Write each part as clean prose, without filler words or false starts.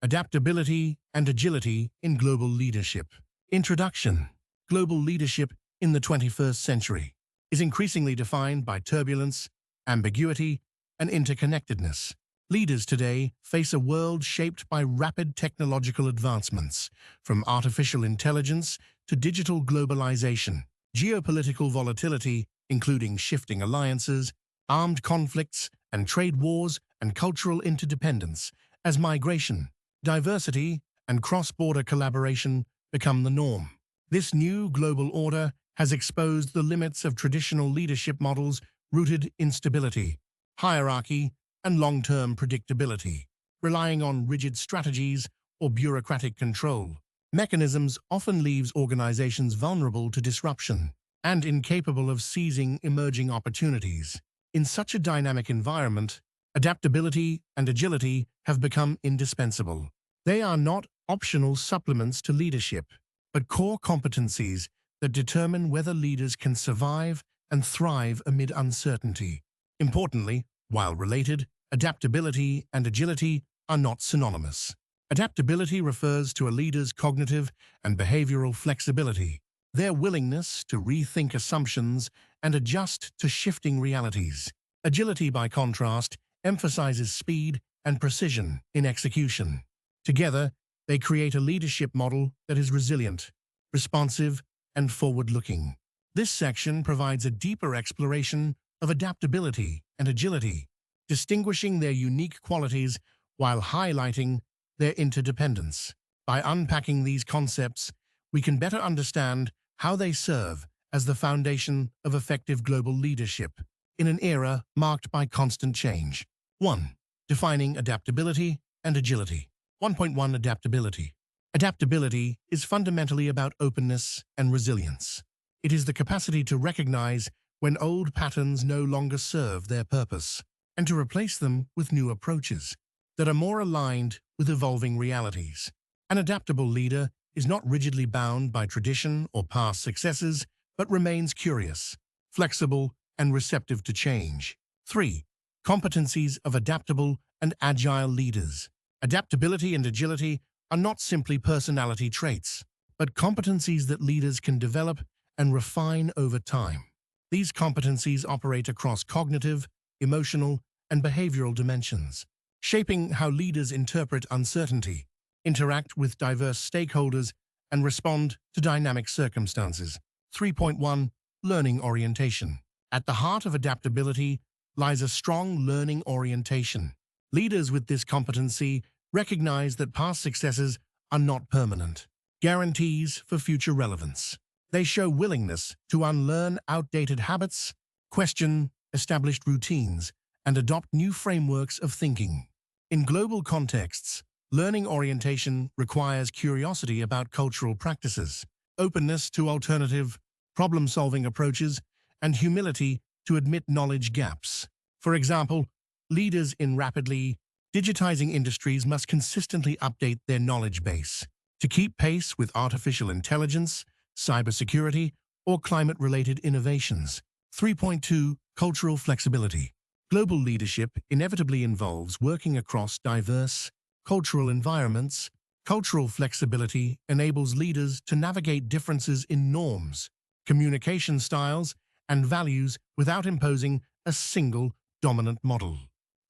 Adaptability and Agility in Global Leadership. Introduction. Global leadership in the 21st century is increasingly defined by turbulence, ambiguity, and interconnectedness. Leaders today face a world shaped by rapid technological advancements, from artificial intelligence to digital globalization, geopolitical volatility, including shifting alliances, armed conflicts and trade wars, and cultural interdependence, as migration, diversity, and cross-border collaboration become the norm. This new global order has exposed the limits of traditional leadership models rooted in stability, hierarchy, and long-term predictability, relying on rigid strategies or bureaucratic control. Mechanisms often leaves organizations vulnerable to disruption and incapable of seizing emerging opportunities. In such a dynamic environment, adaptability and agility have become indispensable. They are not optional supplements to leadership, but core competencies that determine whether leaders can survive and thrive amid uncertainty. Importantly, while related, adaptability and agility are not synonymous. Adaptability refers to a leader's cognitive and behavioral flexibility, their willingness to rethink assumptions and adjust to shifting realities. Agility, by contrast, emphasizes speed and precision in execution. Together, they create a leadership model that is resilient, responsive, and forward-looking. This section provides a deeper exploration of adaptability and agility, distinguishing their unique qualities while highlighting their interdependence. By unpacking these concepts, we can better understand how they serve as the foundation of effective global leadership in an era marked by constant change. 1. Defining adaptability and agility. 1.1 Adaptability. Adaptability is fundamentally about openness and resilience. It is the capacity to recognize when old patterns no longer serve their purpose, and to replace them with new approaches that are more aligned with evolving realities. An adaptable leader is not rigidly bound by tradition or past successes, but remains curious, flexible, and receptive to change. 3. Competencies of adaptable and agile leaders. Adaptability and agility are not simply personality traits, but competencies that leaders can develop and refine over time. These competencies operate across cognitive, emotional, and behavioral dimensions, shaping how leaders interpret uncertainty, interact with diverse stakeholders, and respond to dynamic circumstances. 3.1 Learning orientation. At the heart of adaptability lies a strong learning orientation. Leaders with this competency recognize that past successes are not permanent guarantees for future relevance. They show willingness to unlearn outdated habits, question established routines, and adopt new frameworks of thinking. In global contexts, learning orientation requires curiosity about cultural practices, openness to alternative, problem-solving approaches, and humility to admit knowledge gaps. For example, leaders in rapidly digitizing industries must consistently update their knowledge base to keep pace with artificial intelligence, cybersecurity, or climate-related innovations. 3.2 Cultural flexibility. Global leadership inevitably involves working across diverse cultural environments. Cultural flexibility enables leaders to navigate differences in norms, communication styles, and values without imposing a single dominant model.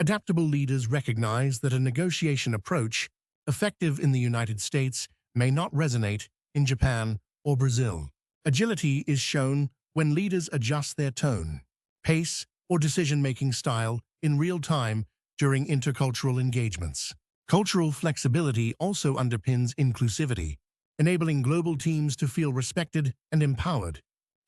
Adaptable leaders recognize that a negotiation approach, effective in the United States, may not resonate in Japan or Brazil. Agility is shown when leaders adjust their tone, pace, or decision-making style in real time during intercultural engagements. Cultural flexibility also underpins inclusivity, enabling global teams to feel respected and empowered.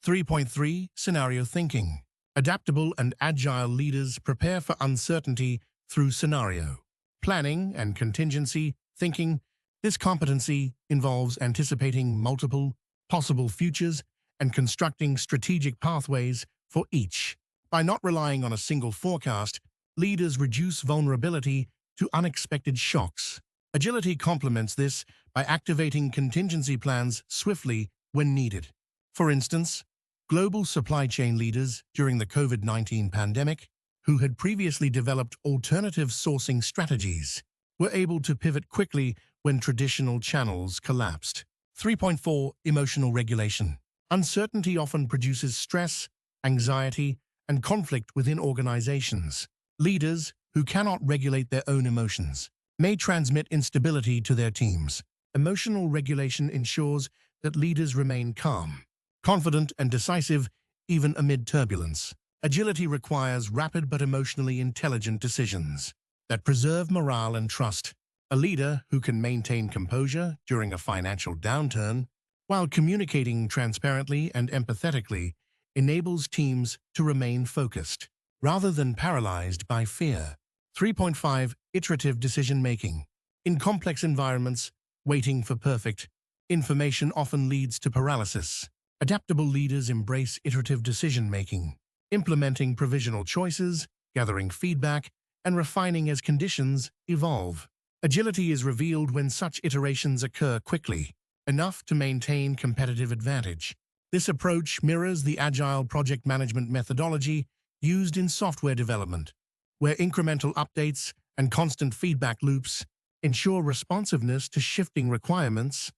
3.3 Scenario thinking. Adaptable and agile leaders prepare for uncertainty through scenario planning and contingency thinking. This competency involves anticipating multiple possible futures and constructing strategic pathways for each. By not relying on a single forecast, leaders reduce vulnerability to unexpected shocks. Agility complements this by activating contingency plans swiftly when needed. For instance, global supply chain leaders during the COVID-19 pandemic, who had previously developed alternative sourcing strategies, were able to pivot quickly when traditional channels collapsed. 3.4 Emotional regulation. Uncertainty often produces stress, anxiety, and conflict within organizations. Leaders who cannot regulate their own emotions may transmit instability to their teams. Emotional regulation ensures that leaders remain calm, confident, and decisive even amid turbulence. Agility requires rapid but emotionally intelligent decisions that preserve morale and trust. A leader who can maintain composure during a financial downturn while communicating transparently and empathetically enables teams to remain focused rather than paralyzed by fear. 3.5 Iterative decision-making. In complex environments, waiting for perfect information often leads to paralysis. Adaptable leaders embrace iterative decision-making, implementing provisional choices, gathering feedback, and refining as conditions evolve. Agility is revealed when such iterations occur quickly, enough to maintain competitive advantage. This approach mirrors the agile project management methodology used in software development, where incremental updates and constant feedback loops ensure responsiveness to shifting requirements.